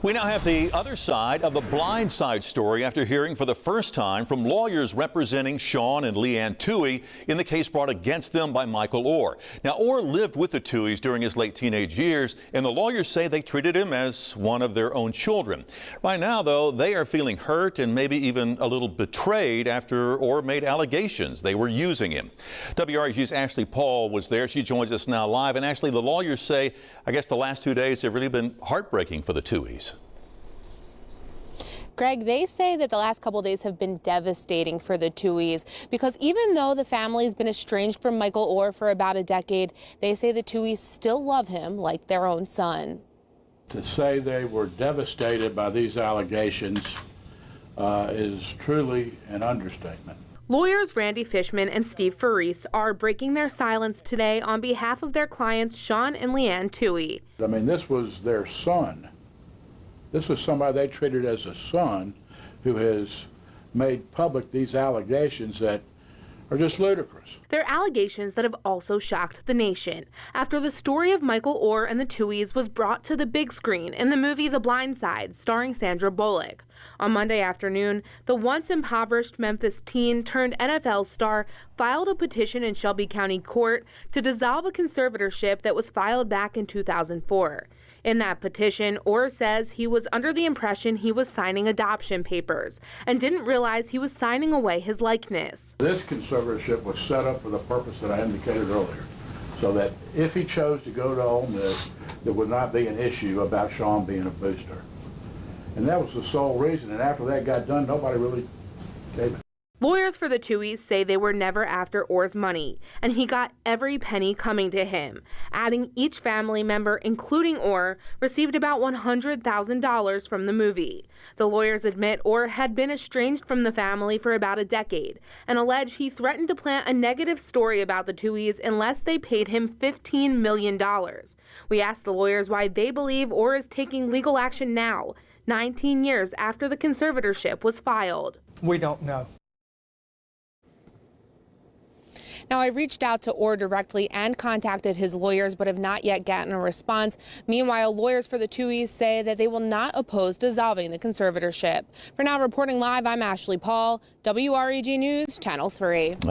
We now have the other side of the Blind Side story after hearing for the first time from lawyers representing Sean and Leanne Tuohy in the case brought against them by Michael Oher. Now, Oher lived with the Tuohys during his late teenage years, and the lawyers say they treated him as one of their own children. Right now, though, they are feeling hurt and maybe even a little betrayed after Oher made allegations they were using him. WREG's Ashley Paul was there. She joins us now live. And Ashley, the lawyers say, I guess the last 2 days have really been heartbreaking for the Tuohys. Greg, they say that the last couple of days have been devastating for the Tuohys because even though the family has been estranged from Michael Oher for about a decade, they say the Tuohys still love him like their own son. To say they were devastated by these allegations is truly an understatement. Lawyers Randy Fishman and Steve Farese are breaking their silence today on behalf of their clients Sean and Leanne Tuohy. I mean, this was their son. This was somebody they treated as a son who has made public these allegations that are just ludicrous. They're allegations that have also shocked the nation after the story of Michael Oher and the Tuohys was brought to the big screen in the movie The Blind Side, starring Sandra Bullock. On Monday afternoon, the once impoverished Memphis teen turned NFL star filed a petition in Shelby County Court to dissolve a conservatorship that was filed back in 2004. In that petition, Oher says he was under the impression he was signing adoption papers and didn't realize he was signing away his likeness. This conservatorship was set up for the purpose that I indicated earlier, so that if he chose to go to Ole Miss, there would not be an issue about Sean being a booster. And that was the sole reason, and after that got done, nobody really gave it. Lawyers for the Tuohys say they were never after Oher's money, and he got every penny coming to him, adding each family member, including Oher, received about $100,000 from the movie. The lawyers admit Oher had been estranged from the family for about a decade and allege he threatened to plant a negative story about the Tuohys unless they paid him $15 million. We asked the lawyers why they believe Oher is taking legal action now, 19 years after the conservatorship was filed. We don't know. Now, I reached out to Oher directly and contacted his lawyers, but have not yet gotten a response. Meanwhile, lawyers for the Tuohys say that they will not oppose dissolving the conservatorship. For now, reporting live, I'm Ashley Paul, WREG News, Channel 3.